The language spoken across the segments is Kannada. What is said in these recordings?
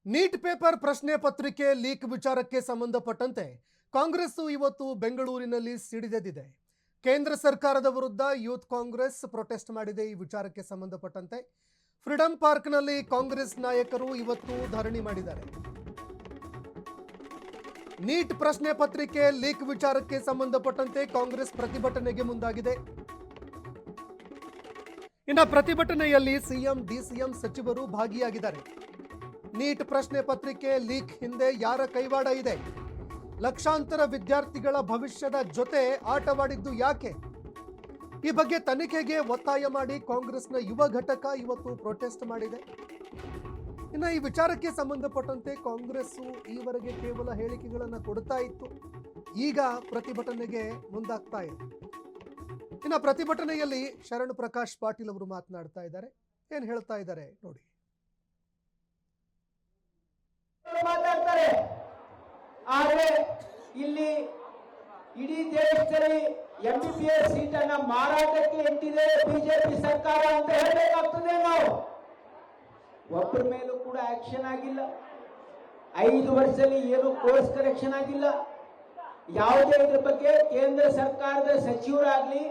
ನೀಟ್ ಪೇಪರ್ ಪ್ರಶ್ನೆ ಪತ್ರಿಕೆ ಲೀಕ್ ವಿಚಾರಕ್ಕೆ ಸಂಬಂಧಪಟ್ಟಂತೆ ಕಾಂಗ್ರೆಸ್ ಇವತ್ತು ಬೆಂಗಳೂರಿನಲ್ಲಿ ಸಿಡಿದೆದ್ದಿದೆ. ಕೇಂದ್ರ ಸರ್ಕಾರದ ವಿರುದ್ಧ ಯೂತ್ ಕಾಂಗ್ರೆಸ್ ಪ್ರೊಟೆಸ್ಟ್ ಮಾಡಿದೆ. ಈ ವಿಚಾರಕ್ಕೆ ಸಂಬಂಧಪಟ್ಟಂತೆ ಫ್ರೀಡಂ ಪಾರ್ಕ್ನಲ್ಲಿ ಕಾಂಗ್ರೆಸ್ ನಾಯಕರು ಇವತ್ತು ಧರಣಿ ಮಾಡಿದ್ದಾರೆ. ನೀಟ್ ಪ್ರಶ್ನೆ ಪತ್ರಿಕೆ ಲೀಕ್ ವಿಚಾರಕ್ಕೆ ಸಂಬಂಧಪಟ್ಟಂತೆ ಕಾಂಗ್ರೆಸ್ ಪ್ರತಿಭಟನೆಗೆ ಮುಂದಾಗಿದೆ. ಇನ್ನು ಪ್ರತಿಭಟನೆಯಲ್ಲಿ ಸಿಎಂ ಡಿಸಿಎಂ ಸಚಿವರು ಭಾಗಿಯಾಗಿದ್ದಾರೆ. ನೀಟ್ ಪ್ರಶ್ನೆ ಪತ್ರಿಕೆ ಲೀಕ್ ಹಿಂದೆ ಯಾರ ಕೈವಾಡ ಇದೆ? ಲಕ್ಷಾಂತರ ವಿದ್ಯಾರ್ಥಿಗಳ ಭವಿಷ್ಯದ ಜೊತೆ ಆಟವಾಡಿದ್ದು ಯಾಕೆ? ಈ ಬಗ್ಗೆ ತನಿಖೆಗೆ ಒತ್ತಾಯ ಮಾಡಿ ಕಾಂಗ್ರೆಸ್ನ ಯುವ ಘಟಕ ಇವತ್ತು ಪ್ರೊಟೆಸ್ಟ್ ಮಾಡಿದೆ. ಇನ್ನು ಈ ವಿಚಾರಕ್ಕೆ ಸಂಬಂಧಪಟ್ಟಂತೆ ಕಾಂಗ್ರೆಸ್ ಈವರೆಗೆ ಕೇವಲ ಹೇಳಿಕೆಗಳನ್ನು ಕೊಡ್ತಾ ಇತ್ತು. ಈಗ ಪ್ರತಿಭಟನೆಗೆ ಮುಂದಾಗ್ತಾ ಇದೆ. ಇನ್ನು ಪ್ರತಿಭಟನೆಯಲ್ಲಿ ಶರಣ್ ಪ್ರಕಾಶ್ ಪಾಟೀಲ್ ಅವರು ಮಾತನಾಡ್ತಾ ಇದ್ದಾರೆ. ಏನ್ ಹೇಳ್ತಾ ಇದ್ದಾರೆ ನೋಡಿ. ಮಾತಾಡ್ತಾರೆ. ಆದ್ರೆ ಇಲ್ಲಿ ಇಡೀ ದೇಶದಲ್ಲಿ MBBS ಸೀಟನ್ನ ಮಾರಾಟಕ್ಕೆ ಇಟ್ಟಿದೆ ಬಿಜೆಪಿ ಸರ್ಕಾರ ಅಂತ ಹೇಳಬೇಕಾಗ್ತದೆ. ನಾವು ಒಬ್ಬರ ಮೇಲೂ ಕೂಡ ಆಕ್ಷನ್ ಆಗಿಲ್ಲ. 5 ವರ್ಷದಲ್ಲಿ ಏನು ಕೋರ್ಸ್ ಕರೆಕ್ಷನ್ ಆಗಿಲ್ಲ. ಯಾವುದೇ ಇದ್ರ ಬಗ್ಗೆ ಕೇಂದ್ರ ಸರ್ಕಾರದ ಸಚಿವರಾಗ್ಲಿ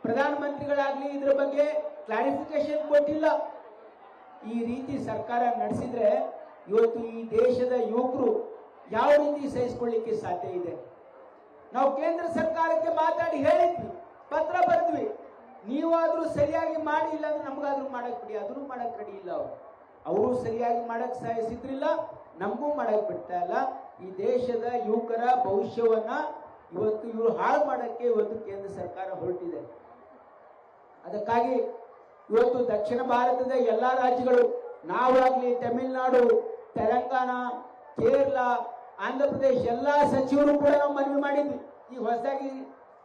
ಪ್ರಧಾನಮಂತ್ರಿಗಳಾಗ್ಲಿ ಇದ್ರ ಬಗ್ಗೆ ಕ್ಲಾರಿಫಿಕೇಶನ್ ಕೊಟ್ಟಿಲ್ಲ. ಈ ರೀತಿ ಸರ್ಕಾರ ನಡೆಸಿದ್ರೆ ಇವತ್ತು ಈ ದೇಶದ ಯುವಕರು ಯಾವ ರೀತಿ ಸಹಿಸಿಕೊಳ್ಳಿಕ್ಕೆ ಸಾಧ್ಯ ಇದೆ? ನಾವು ಕೇಂದ್ರ ಸರ್ಕಾರಕ್ಕೆ ಮಾತಾಡಿ ಹೇಳಿದ್ವಿ, ಪತ್ರ ಬರೆದ್ವಿ. ನೀವಾದ್ರೂ ಸರಿಯಾಗಿ ಮಾಡಿ, ಇಲ್ಲ ಅಂದ್ರೆ ನಮಗಾದ್ರೂ ಮಾಡಕ್ ಬಿಡಿ. ಅದನ್ನು ಮಾಡಕ್ ರೆಡಿ ಇಲ್ಲ. ಅವರು ಸರಿಯಾಗಿ ಮಾಡಕ್ ಸಹಿಸಿದ್ರಿಲ್ಲ, ನಮಗೂ ಮಾಡಕ್ ಬಿಡ್ತಾ ಇಲ್ಲ. ಈ ದೇಶದ ಯುವಕರ ಭವಿಷ್ಯವನ್ನ ಇವತ್ತು ಇವರು ಹಾಳು ಮಾಡಕ್ಕೆ ಇವತ್ತು ಕೇಂದ್ರ ಸರ್ಕಾರ ಹೊರಟಿದೆ. ಅದಕ್ಕಾಗಿ ಇವತ್ತು ದಕ್ಷಿಣ ಭಾರತದ ಎಲ್ಲಾ ರಾಜ್ಯಗಳು, ನಾವಾಗ್ಲಿ ತಮಿಳುನಾಡು, ತೆಲಂಗಾಣ, ಕೇರಳ, ಆಂಧ್ರ ಪ್ರದೇಶ ಎಲ್ಲಾ ಸಚಿವರು ಕೂಡ ನಾವು ಮನವಿ ಮಾಡಿದ್ವಿ. ಈ ಹೊಸದಾಗಿ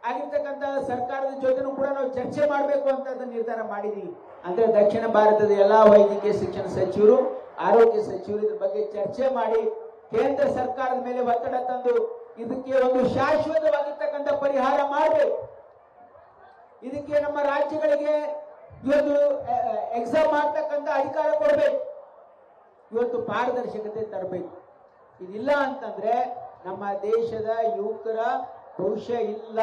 ಆಗಿರ್ತಕ್ಕಂಥ ಸರ್ಕಾರದ ಜೊತೆನೂ ಕೂಡ ನಾವು ಚರ್ಚೆ ಮಾಡಬೇಕು ಅಂತ ನಿರ್ಧಾರ ಮಾಡಿದ್ವಿ. ಅಂದ್ರೆ ದಕ್ಷಿಣ ಭಾರತದ ಎಲ್ಲಾ ವೈದ್ಯಕೀಯ ಶಿಕ್ಷಣ ಸಚಿವರು, ಆರೋಗ್ಯ ಸಚಿವರು ಇದ್ರ ಬಗ್ಗೆ ಚರ್ಚೆ ಮಾಡಿ ಕೇಂದ್ರ ಸರ್ಕಾರದ ಮೇಲೆ ಒತ್ತಡ ತಂದು ಇದಕ್ಕೆ ಒಂದು ಶಾಶ್ವತವಾಗಿರ್ತಕ್ಕಂಥ ಪರಿಹಾರ ಮಾಡಬೇಕು. ಇದಕ್ಕೆ ನಮ್ಮ ರಾಜ್ಯಗಳಿಗೆ ಇವತ್ತು ಎಕ್ಸಾಮ್ ಮಾಡ್ತಕ್ಕಂಥ ಅಧಿಕಾರ ಕೊಡಬೇಕು. ಇವತ್ತು ಪಾರದರ್ಶಕತೆ ತರಬೇಕು. ಇದಿಲ್ಲ ಅಂತಂದ್ರೆ ನಮ್ಮ ದೇಶದ ಯುವಕರ ಭವಿಷ್ಯ ಇಲ್ಲ.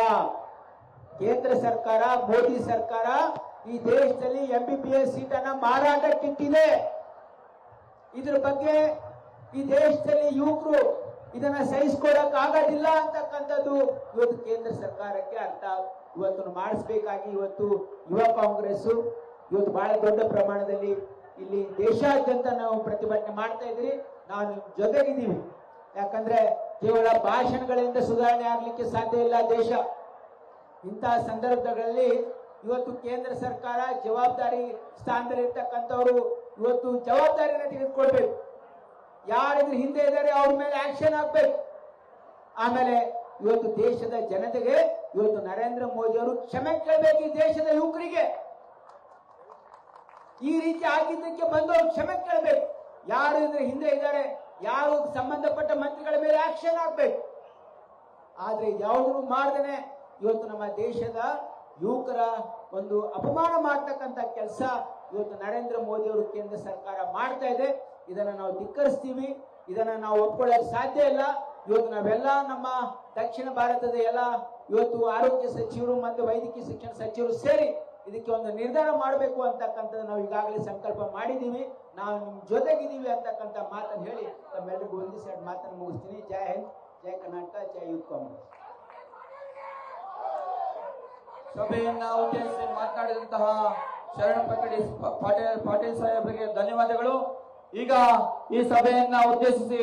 ಕೇಂದ್ರ ಸರ್ಕಾರ, ಮೋದಿ ಸರ್ಕಾರ ಈ ದೇಶದಲ್ಲಿ MBBS ಸೀಟನ್ನ ಮಾರಾಟಕ್ಕಿಟ್ಟಿದೆ. ಇದ್ರ ಬಗ್ಗೆ ಈ ದೇಶದಲ್ಲಿ ಯುವಕರು ಇದನ್ನ ಸಹಿಸಿಕೊಳ್ಳಕ್ ಆಗೋದಿಲ್ಲ ಅಂತಕ್ಕಂಥದ್ದು ಇವತ್ತು ಕೇಂದ್ರ ಸರ್ಕಾರಕ್ಕೆ ಅರ್ಥ ಇವತ್ತು ಮಾಡಿಸ್ಬೇಕಾಗಿ ಇವತ್ತು ಯುವ ಕಾಂಗ್ರೆಸ್ ಇವತ್ತು ಬಹಳ ದೊಡ್ಡ ಪ್ರಮಾಣದಲ್ಲಿ ಇಲ್ಲಿ ದೇಶಾದ್ಯಂತ ನಾವು ಪ್ರತಿಭಟನೆ ಮಾಡ್ತಾ ಇದ್ರಿ. ನಾವು ನಿಮ್ ಜೊತೆಗಿದ್ದೀವಿ. ಯಾಕಂದ್ರೆ ಕೇವಲ ಭಾಷಣಗಳಿಂದ ಸುಧಾರಣೆ ಆಗ್ಲಿಕ್ಕೆ ಸಾಧ್ಯ ಇಲ್ಲ ದೇಶ. ಇಂತಹ ಸಂದರ್ಭಗಳಲ್ಲಿ ಇವತ್ತು ಕೇಂದ್ರ ಸರ್ಕಾರ ಜವಾಬ್ದಾರಿ ಸ್ಥಾನದಲ್ಲಿರ್ತಕ್ಕಂಥವ್ರು ಇವತ್ತು ಜವಾಬ್ದಾರಿನ ತೆಗೆದುಕೊಳ್ಬೇಕು. ಯಾರಿದ್ರ ಹಿಂದೆ ಇದ್ದಾರೆ ಅವ್ರ ಮೇಲೆ ಆಕ್ಷನ್ ಆಗ್ಬೇಕು. ಆಮೇಲೆ ಇವತ್ತು ದೇಶದ ಜನತೆಗೆ ಇವತ್ತು ನರೇಂದ್ರ ಮೋದಿ ಅವರು ಕ್ಷಮೆ ಕೇಳಬೇಕು. ಈ ದೇಶದ ಯುವಕರಿಗೆ ಈ ರೀತಿ ಆಗಿದ್ದಕ್ಕೆ ಬಂದವರು ಕ್ಷಮೆ ಕೇಳಬೇಕು. ಯಾರು ಇದ್ರ ಹಿಂದೆ ಇದ್ದಾರೆ, ಯಾರು ಸಂಬಂಧಪಟ್ಟ ಮಂತ್ರಿಗಳ ಮೇಲೆ ಆಕ್ಷನ್ ಆಗ್ಬೇಕು. ಆದ್ರೆ ಯಾವುದನ್ನು ಮಾಡದೇನೆ ಇವತ್ತು ನಮ್ಮ ದೇಶದ ಯುವಕರ ಒಂದು ಅಪಮಾನ ಮಾಡ್ತಕ್ಕಂಥ ಕೆಲಸ ಇವತ್ತು ನರೇಂದ್ರ ಮೋದಿ ಅವರು ಕೇಂದ್ರ ಸರ್ಕಾರ ಮಾಡ್ತಾ ಇದೆ. ಇದನ್ನ ನಾವು ಧಿಕ್ಕರಿಸ್ತೀವಿ. ಇದನ್ನ ನಾವು ಒಪ್ಕೊಳ್ಳೋಕೆ ಸಾಧ್ಯ ಇಲ್ಲ. ಇವತ್ತು ನಾವೆಲ್ಲ ನಮ್ಮ ದಕ್ಷಿಣ ಭಾರತದ ಎಲ್ಲ ಇವತ್ತು ಆರೋಗ್ಯ ಸಚಿವರು ಮತ್ತು ವೈದ್ಯಕೀಯ ಶಿಕ್ಷಣ ಸಚಿವರು ಸೇರಿ ಇದಕ್ಕೆ ಒಂದು ನಿರ್ಧಾರ ಮಾಡಬೇಕು ಅಂತಕ್ಕಂಥದ್ದು ನಾವು ಈಗಾಗಲೇ ಸಂಕಲ್ಪ ಮಾಡಿದ್ದೀವಿ. ನಾವು ನಿಮ್ ಜೊತೆಗಿದ್ದೀವಿ ಅಂತಕ್ಕಂಥ ಮಾತನ್ನು ಹೇಳಿ ತಮ್ಮೆಲ್ಲರಿಗೂ ಒಂದಿಸಿ ಮಾತನ್ನು ಮುಗಿಸ್ತೀನಿ. ಜೈ ಹಿಂದ್, ಜೈ ಕರ್ನಾಟಕ, ಜೈ ಯೂತ್ ಕಾಂಗ್ರೆಸ್. ಸಭೆಯನ್ನ ಉದ್ದೇಶಿಸಿ ಮಾತನಾಡಿದಂತಹ ಶರಣ್ ಪ್ರಕಾಶ್ ಪಾಟೀಲ್ ಸಾಹೇಬರಿಗೆ ಧನ್ಯವಾದಗಳು. ಈಗ ಈ ಸಭೆಯನ್ನ ಉದ್ದೇಶಿಸಿ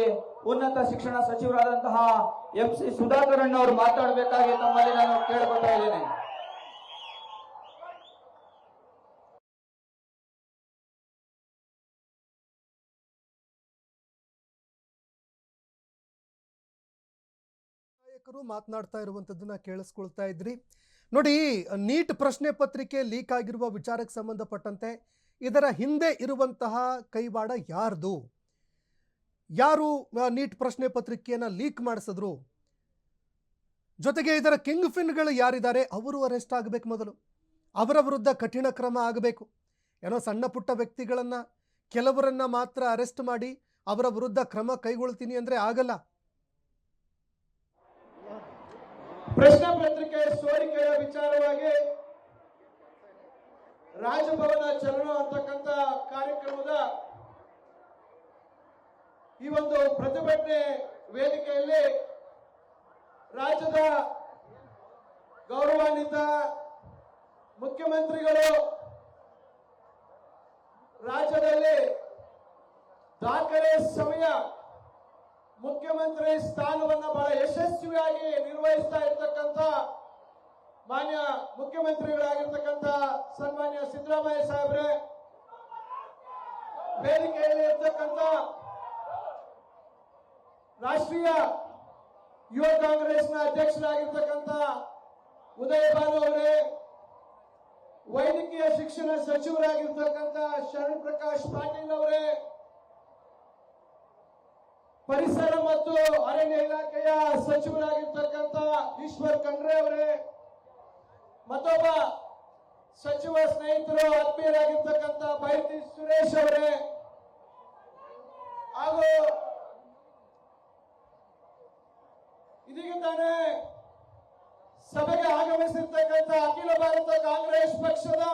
ಉನ್ನತ ಶಿಕ್ಷಣ ಸಚಿವರಾದಂತಹ MC ಸುಧಾಕರ್ ಅವರು ಮಾತಾಡಬೇಕಾಗಿ ತಮ್ಮಲ್ಲಿ ನಾನು ಕೇಳಿಕೊಳ್ತಾ ಇದ್ದೇನೆ. ನಾಯಕರು ಮಾತನಾಡ್ತಾ ಇರುವಂತದ್ದನ್ನ ಕೇಳಿಸ್ಕೊಳ್ತಾ ಇದ್ರಿ ನೋಡಿ. ನೀಟ್ ಪ್ರಶ್ನೆ ಪತ್ರಿಕೆ ಲೀಕ್ ಆಗಿರುವ ವಿಚಾರಕ್ಕೆ ಸಂಬಂಧಪಟ್ಟಂತೆ ಇದರ ಹಿಂದೆ ಇರುವಂತಹ ಕೈವಾಡ ಯಾರ್ದು? ಯಾರು ನೀಟ್ ಪ್ರಶ್ನೆ ಪತ್ರಿಕೆಯನ್ನು ಲೀಕ್ ಮಾಡಿಸಿದ್ರು? ಜೊತೆಗೆ ಇದರ ಕಿಂಗ್ ಫಿನ್ಗಳು ಯಾರಿದ್ದಾರೆ ಅವರು ಅರೆಸ್ಟ್ ಆಗಬೇಕು. ಮೊದಲು ಅವರ ವಿರುದ್ಧ ಕಠಿಣ ಕ್ರಮ ಆಗಬೇಕು. ಏನೋ ಸಣ್ಣ ಪುಟ್ಟ ವ್ಯಕ್ತಿಗಳನ್ನು ಕೆಲವರನ್ನು ಮಾತ್ರ ಅರೆಸ್ಟ್ ಮಾಡಿ ಅವರ ವಿರುದ್ಧ ಕ್ರಮ ಕೈಗೊಳ್ತೀನಿ ಅಂದ್ರೆ ಆಗಲ್ಲ. ಪ್ರಶ್ನೆ ಪತ್ರಿಕೆ ಸೋರಿಕೆಯ ವಿಚಾರವಾಗಿ ರಾಜಭವನ ಚಲನ ಅಂತಕ್ಕಂಥ ಕಾರ್ಯಕ್ರಮದ ಈ ಒಂದು ಪ್ರತಿಭಟನೆ ವೇದಿಕೆಯಲ್ಲಿ ರಾಜ್ಯದ ಗೌರವಾನ್ವಿತ ಮುಖ್ಯಮಂತ್ರಿಗಳು ರಾಜ್ಯದಲ್ಲಿ ದಾಖಲೆ ಸಮಯ ಮುಖ್ಯಮಂತ್ರಿ ಸ್ಥಾನವನ್ನು ಬಹಳ ಯಶಸ್ವಿಯಾಗಿ ನಿರ್ವಹಿಸ್ತಾ ಇರ್ತಕ್ಕಂಥ ಮಾನ್ಯ ಮುಖ್ಯಮಂತ್ರಿಗಳಾಗಿರ್ತಕ್ಕಂಥ ಸನ್ಮಾನ್ಯ ಸಿದ್ದರಾಮಯ್ಯ ಸಾಹೇಬ್ರೆ, ವೇದಿಕೆಯಲ್ಲಿ ಇರ್ತಕ್ಕಂಥ ರಾಷ್ಟ್ರೀಯ ಯುವ ಕಾಂಗ್ರೆಸ್ನ ಅಧ್ಯಕ್ಷರಾಗಿರ್ತಕ್ಕಂಥ ಉದಯ ಭಾನು ಅವರೇ, ವೈದ್ಯಕೀಯ ಶಿಕ್ಷಣ ಸಚಿವರಾಗಿರ್ತಕ್ಕಂಥ ಶರಣ್ ಪ್ರಕಾಶ್ ಪಾಟೀಲ್ ಅವರೇ, ಪರಿಸರ ಮತ್ತು ಅರಣ್ಯ ಇಲಾಖೆಯ ಸಚಿವರಾಗಿರ್ತಕ್ಕಂಥ ಈಶ್ವರ್ ಖಂಡ್ರೆ ಅವರೇ, ಮತ್ತೊಬ್ಬ ಸಚಿವ ಸ್ನೇಹಿತರು ಆತ್ಮೀಯರಾಗಿರ್ತಕ್ಕಂಥ ಬೈತಿ ಸುರೇಶ್ ಅವರೇ, ಹಾಗೂ ಇದೀಗ ತಾನೇ ಸಭೆಗೆ ಆಗಮಿಸಿರ್ತಕ್ಕಂಥ ಅಖಿಲ ಭಾರತ ಕಾಂಗ್ರೆಸ್ ಪಕ್ಷದ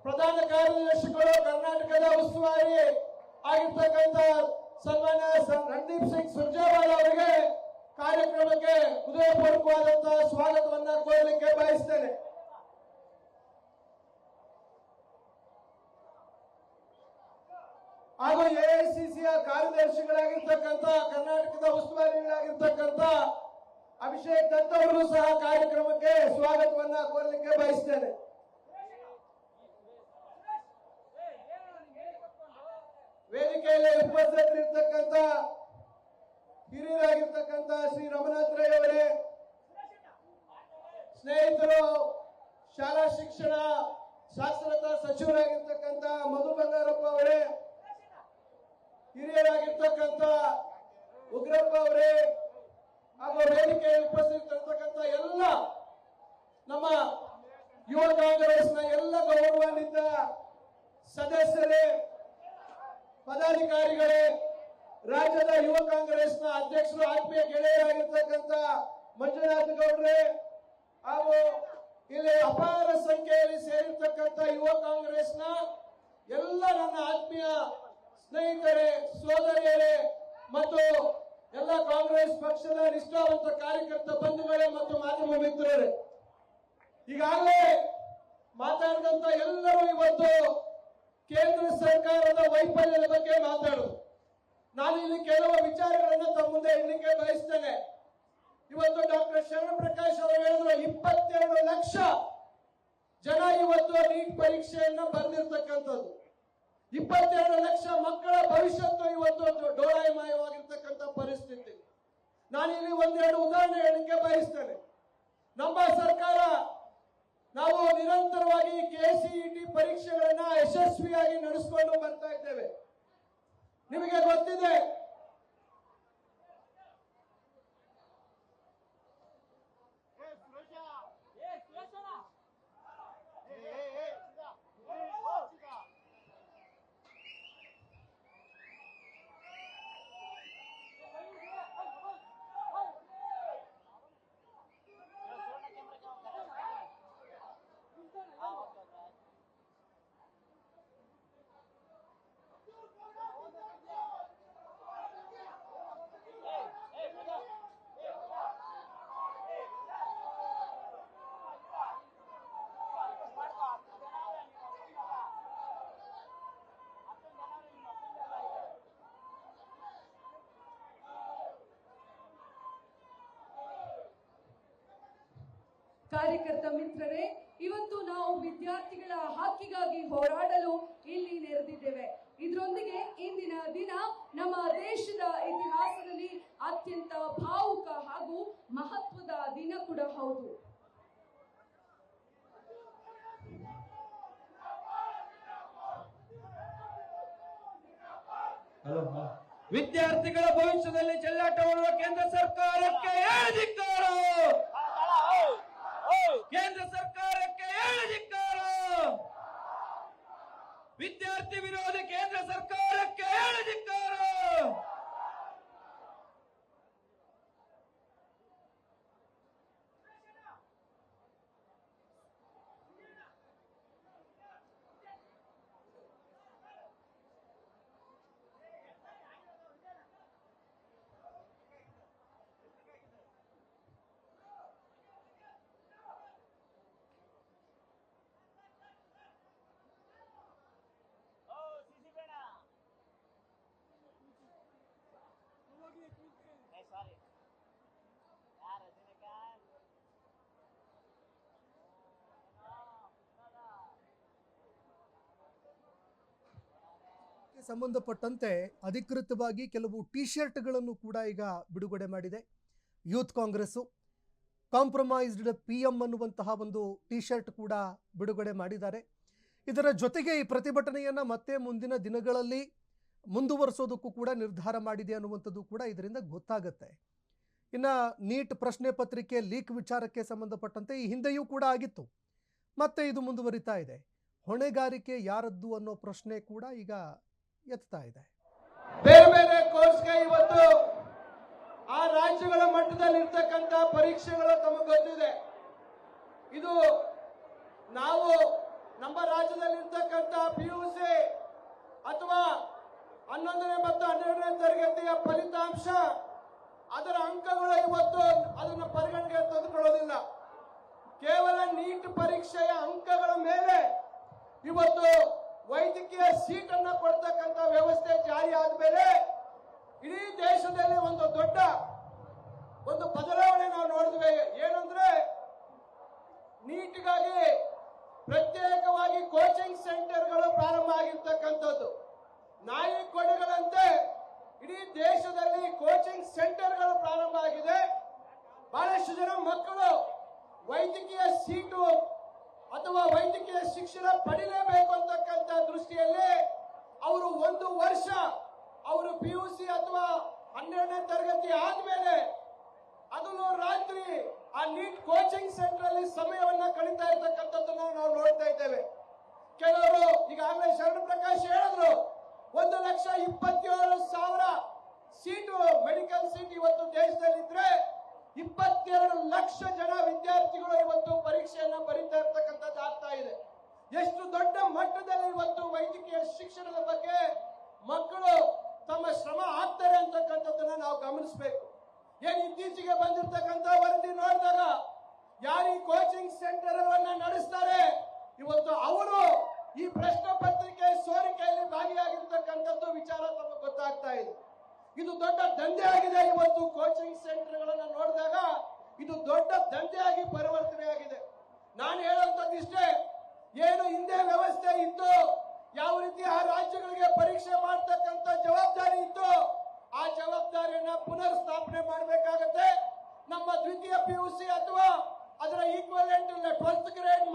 ಪ್ರಧಾನ ಕಾರ್ಯದರ್ಶಿಗಳು, ಕರ್ನಾಟಕದ ಉಸ್ತುವಾರಿ ಆಗಿರ್ತಕ್ಕಂಥ ಸನ್ಮಾನ್ಯ ರಣದೀಪ್ ಸಿಂಗ್ ಸುರ್ಜೇವಾಲಾ ಅವರಿಗೆ ಕಾರ್ಯಕ್ರಮಕ್ಕೆ ಹೃದಯಪೂರ್ವಕವಾದಂತಹ ಸ್ವಾಗತವನ್ನ ಕೋರಲಿಕ್ಕೆ ಬಯಸ್ತೇನೆ. ಹಾಗೂ ಎಐಸಿಸಿಯ ಕಾರ್ಯದರ್ಶಿಗಳಾಗಿರ್ತಕ್ಕಂಥ ಕರ್ನಾಟಕದ ಉಸ್ತುವಾರಿಗಳಾಗಿರ್ತಕ್ಕಂಥ ಅಭಿಷೇಕ್ ದತ್ ಅವರು ಸಹ ಕಾರ್ಯಕ್ರಮಕ್ಕೆ ಸ್ವಾಗತವನ್ನ ಕೋರಲಿಕ್ಕೆ ಬಯಸ್ತೇನೆ. ವೇದಿಕೆಯಲ್ಲಿ ಉಪಸ್ಥಿತರಿರ್ತಕ್ಕಂಥ ಹಿರಿಯರಾಗಿರ್ತಕ್ಕಂಥ ಶ್ರೀ ರಮನಾಥ್ ರೈ ಅವರೇ, ಸ್ನೇಹಿತರು, ಶಾಲಾ ಶಿಕ್ಷಣ ಸಾಕ್ಷರತಾ ಸಚಿವರಾಗಿರ್ತಕ್ಕಂಥ ಮಧು ಬಂಗಾರಪ್ಪ ಅವರೇ, ಹಿರಿಯರಾಗಿರ್ತಕ್ಕಂಥ ಉಗ್ರಪ್ಪ ಅವರೇ, ಹಾಗೂ ವೇದಿಕೆಯಲ್ಲಿ ಉಪಸ್ಥಿತರಿರ್ತಕ್ಕಂಥ ಎಲ್ಲ ನಮ್ಮ ಯುವ ಕಾಂಗ್ರೆಸ್ನ ಎಲ್ಲ ಗೌರವಾನ್ವಿತ ಸದಸ್ಯರೇ, ಪದಾಧಿಕಾರಿಗಳೇ, ರಾಜ್ಯದ ಯುವ ಕಾಂಗ್ರೆಸ್ನ ಅಧ್ಯಕ್ಷರು, ಆತ್ಮೀಯ ಗೆಳೆಯರಾಗಿರ್ತಕ್ಕಂಥ ಮಂಜುನಾಥ್ ಗೌಡ್ರೆ, ಹಾಗೂ ಇಲ್ಲಿ ಅಪಾರ ಸಂಖ್ಯೆಯಲ್ಲಿ ಸೇರಿರ್ತಕ್ಕಂಥ ಯುವ ಕಾಂಗ್ರೆಸ್ನ ಎಲ್ಲ ನನ್ನ ಆತ್ಮೀಯ ಸ್ನೇಹಿತರೇ, ಸೋದರಿಯರೇ ಮತ್ತು ಎಲ್ಲ ಕಾಂಗ್ರೆಸ್ ಪಕ್ಷದ ನಿಷ್ಠಾವಂತ ಕಾರ್ಯಕರ್ತ ಬಂಧುಗಳೇ ಮತ್ತು ಮಾಧ್ಯಮ ಮಿತ್ರರೇ, ಈಗಾಗಲೇ ಮಾತಾಡಿದಂತ ಎಲ್ಲರೂ ಇವತ್ತು ಕೇಂದ್ರ ಸರ್ಕಾರದ ವೈಫಲ್ಯದ ಬಗ್ಗೆ ಮಾತಾಡುದು. ನಾನು ಇಲ್ಲಿ ಕೆಲವು ವಿಚಾರಗಳನ್ನು ತಮ್ಮ ಮುಂದೆ ಇಡಲಿಕ್ಕೆ ಬಯಸ್ತೇನೆ. ಇವತ್ತು ಡಾಕ್ಟರ್ ಶರಣ್ ಪ್ರಕಾಶ್ ಅವರು ಹೇಳಿದ್ರು, 22 ಲಕ್ಷ ಜನ ಇವತ್ತು ನೀಟ್ ಪರೀಕ್ಷೆಯನ್ನ ಬರೆದಿರ್ತಕ್ಕಂಥದ್ದು. 22 ಲಕ್ಷ ಮಕ್ಕಳ ಭವಿಷ್ಯತ್ತು ಇವತ್ತು ಡೋಲಾಯಮಯವಾಗಿರ್ತಕ್ಕಂಥ ಪರಿಸ್ಥಿತಿ. ನಾನು ಇಲ್ಲಿ ಒಂದೆರಡು ಉದಾಹರಣೆ ಹೇಳಲಿಕ್ಕೆ ಬಯಸ್ತೇನೆ. ನಮ್ಮ ಸರ್ಕಾರ ನಾವು ನಿರಂತರವಾಗಿ ಕೆಸಿಇಟಿ ಪರೀಕ್ಷೆಗಳನ್ನ ಯಶಸ್ವಿಯಾಗಿ ನಡೆಸಿಕೊಂಡು ಬರ್ತಾ ಇದ್ದೇವೆ. ನಿಮಗೆ ಗೊತ್ತಿದೆ, ಕಾರ್ಯಕರ್ತ ಮಿತ್ರರೇ, ಇವತ್ತು ನಾವು ವಿದ್ಯಾರ್ಥಿಗಳ ಹಕ್ಕಿಗಾಗಿ ಹೋರಾಡಲು ಇಲ್ಲಿ ನೆರೆದಿದ್ದೇವೆ. ಇದರೊಂದಿಗೆ ಇಂದಿನ ದಿನ ನಮ್ಮ ದೇಶದ ಇತಿಹಾಸದಲ್ಲಿ ಅತ್ಯಂತ ಭಾವುಕ ಹಾಗೂ ಮಹತ್ವದ ದಿನ ಕೂಡ ಹೌದು. ವಿದ್ಯಾರ್ಥಿಗಳ ಭವಿಷ್ಯದಲ್ಲಿ ಚೆಲ್ಲಾಟ ಮಾಡುವ ಕೇಂದ್ರ ಸರ್ಕಾರಕ್ಕೆ ಧಿಕ್ಕಾರ, ಕೇಂದ್ರ ಸರ್ಕಾರಕ್ಕೆ ಧಿಕ್ಕಾರ, ವಿದ್ಯಾರ್ಥಿ ವಿರೋಧಿ ಕೇಂದ್ರ ಸರ್ಕಾರಕ್ಕೆ ಧಿಕ್ಕಾರ. ಸಂಬಂಧಪಟ್ಟಂತೆ ಅಧಿಕೃತವಾಗಿ ಕೆಲವು ಟಿ ಶರ್ಟ್ಗಳನ್ನು ಕೂಡ ಈಗ ಬಿಡುಗಡೆ ಮಾಡಿದೆ ಯೂತ್ ಕಾಂಗ್ರೆಸ್ಸು. ಕಾಂಪ್ರಮೈಸ್ಡ್ PM ಅನ್ನುವಂತಹ ಒಂದು ಟಿ ಶರ್ಟ್ ಕೂಡ ಬಿಡುಗಡೆ ಮಾಡಿದ್ದಾರೆ. ಇದರ ಜೊತೆಗೆ ಈ ಪ್ರತಿಭಟನೆಯನ್ನು ಮತ್ತೆ ಮುಂದಿನ ದಿನಗಳಲ್ಲಿ ಮುಂದುವರಿಸೋದಕ್ಕೂ ಕೂಡ ನಿರ್ಧಾರ ಮಾಡಿದೆ ಅನ್ನುವಂಥದ್ದು ಕೂಡ ಇದರಿಂದ ಗೊತ್ತಾಗುತ್ತೆ. ಇನ್ನು ನೀಟ್ ಪ್ರಶ್ನೆ ಪತ್ರಿಕೆ ಲೀಕ್ ವಿಚಾರಕ್ಕೆ ಸಂಬಂಧಪಟ್ಟಂತೆ ಈ ಹಿಂದೆಯೂ ಕೂಡ ಆಗಿತ್ತು, ಮತ್ತೆ ಇದು ಮುಂದುವರಿತಾ ಇದೆ. ಹೊಣೆಗಾರಿಕೆ ಯಾರದ್ದು ಅನ್ನೋ ಪ್ರಶ್ನೆ ಕೂಡ ಈಗ ಎತ್ತಾ ಇದೆ. ಬೇರೆ ಬೇರೆ ಕೋರ್ಸ್ಗೆ ಇವತ್ತು ಆ ರಾಜ್ಯಗಳ ಮಟ್ಟದಲ್ಲಿ ಇರ್ತಕ್ಕಂಥ ಪರೀಕ್ಷೆಗಳು ತಮಗೆ ಗೊತ್ತಿದೆ. ಇದು ನಾವು ನಮ್ಮ ರಾಜ್ಯದಲ್ಲಿ ಇರ್ತಕ್ಕಂಥ PUC ಅಥವಾ 11ನೇ ಮತ್ತು 12ನೇ ತರಗತಿಯ ಫಲಿತಾಂಶ ಅದರ ಅಂಕಗಳು ಇವತ್ತು ಅದನ್ನು ಪರಿಗಣನೆಗೆ ತೆಗೆದುಕೊಳ್ಳೋದಿಲ್ಲ. ಕೇವಲ ನೀಟ್ ಪರೀಕ್ಷೆಯ ಅಂಕಗಳ ಮೇಲೆ ಇವತ್ತು ವೈದ್ಯಕೀಯ ಸೀಟ್ ಅನ್ನ ಕೊಡ್ತಕ್ಕಂಥ ವ್ಯವಸ್ಥೆ ಜಾರಿ ಆದ್ಮೇಲೆ ಇಡೀ ದೇಶದಲ್ಲಿ ಒಂದು ದೊಡ್ಡ ಒಂದು ಬದಲಾವಣೆ ನಾವು ನೋಡಿದ್ವಿ. ಏನಂದ್ರೆ ನೀಟ್ಗಾಗಿ ಪ್ರತ್ಯೇಕವಾಗಿ ಕೋಚಿಂಗ್ ಸೆಂಟರ್ಗಳು ಪ್ರಾರಂಭ ಆಗಿರ್ತಕ್ಕಂಥದ್ದು. ನಾಯಿ ಕೊಡೆಗಳಂತೆ ಇಡೀ ದೇಶದಲ್ಲಿ ಕೋಚಿಂಗ್ ಸೆಂಟರ್ಗಳು ಪ್ರಾರಂಭ ಆಗಿದೆ. ಬಹಳಷ್ಟು ಜನ ಮಕ್ಕಳು ವೈದ್ಯಕೀಯ ಸೀಟು ಅಥವಾ ವೈದ್ಯಕೀಯ ಶಿಕ್ಷಣ ಪಡಿಲೇಬೇಕು ಅಂತಕ್ಕಂಥ ದೃಷ್ಟಿಯಲ್ಲಿ ಅವರು 1 ವರ್ಷ ಅವರು PUC ಅಥವಾ 12ನೇ ತರಗತಿ ಆದ್ಮೇಲೆ ಅದನ್ನು ರಾತ್ರಿ ಆ ನೀಟ್ ಕೋಚಿಂಗ್ ಸೆಂಟರ್ ಅಲ್ಲಿ ಸಮಯವನ್ನ ಕಳೀತಾ ಇರ್ತಕ್ಕಂಥದ್ದನ್ನ ನಾವು ನೋಡ್ತಾ ಇದ್ದೇವೆ. ಕೆಲವರು ಈಗಾಗಲೇ ಶರಣ ಪ್ರಕಾಶ್ ಹೇಳಿದ್ರು 1,27,000 ಸೀಟು ಮೆಡಿಕಲ್ ಸೀಟ್ ಇವತ್ತು ದೇಶದಲ್ಲಿದ್ರೆ 22 ಲಕ್ಷ ಜನ ವಿದ್ಯಾರ್ಥಿಗಳು ಇವತ್ತು ಪರೀಕ್ಷೆಯನ್ನ ಬರೀತಾ ಇರ್ತಕ್ಕಂಥದ್ದು ಆಗ್ತಾ ಇದೆ. ಎಷ್ಟು ದೊಡ್ಡ ಮಟ್ಟದಲ್ಲಿ ಇವತ್ತು ವೈದ್ಯಕೀಯ ಶಿಕ್ಷಣದ ಬಗ್ಗೆ ಮಕ್ಕಳು ತಮ್ಮ ಶ್ರಮ ಹಾಕ್ತಾರೆ ಅಂತಕ್ಕಂಥದ್ದನ್ನ ನಾವು ಗಮನಿಸಬೇಕು. ಏನ್ ಇತ್ತೀಚೆಗೆ ಬಂದಿರತಕ್ಕಂಥ ವರದಿ ನೋಡಿದಾಗ ಯಾರು ಕೋಚಿಂಗ್ ಸೆಂಟರ್ ಅನ್ನ ನಡೆಸ್ತಾರೆ ಇವತ್ತು ಅವರು ಈ ಪ್ರಶ್ನೆ ಪತ್ರಿಕೆ ಸೋರಿಕೆಯಲ್ಲಿ ಭಾಗಿಯಾಗಿರ್ತಕ್ಕಂಥದ್ದು ವಿಚಾರ ತಮಗೆ ಗೊತ್ತಾಗ್ತಾ ಇದೆ. ಇದು ದೊಡ್ಡ ದಂಧೆ ಆಗಿದೆ. ಇವತ್ತು ಕೋಚಿಂಗ್ ಸೆಂಟರ್ಗಳನ್ನ ನೋಡಿದಾಗ ಇದು ದೊಡ್ಡ ದಂಧೆಯಾಗಿ ಪರಿವರ್ತನೆ ಆಗಿದೆ. ನಾನು ಹೇಳುವಂತದ್ದು ಇಷ್ಟೇ, ಏನು ಹಿಂದೆ ವ್ಯವಸ್ಥೆ ಇತ್ತು, ಯಾವ ರೀತಿ ಆ ರಾಜ್ಯಗಳಿಗೆ ಪರೀಕ್ಷೆ ಮಾಡತಕ್ಕಂತ ಜವಾಬ್ದಾರಿ ಇತ್ತು, ಆ ಜವಾಬ್ದಾರಿಯನ್ನ ಪುನರ್ ಸ್ಥಾಪನೆ ಮಾಡಬೇಕಾಗತ್ತೆ. ನಮ್ಮ ದ್ವಿತೀಯ PUC ಅಥವಾ ಅದರ ಈಕ್ವಲೆಂಟ್ 12th ಗ್ರೇಡ್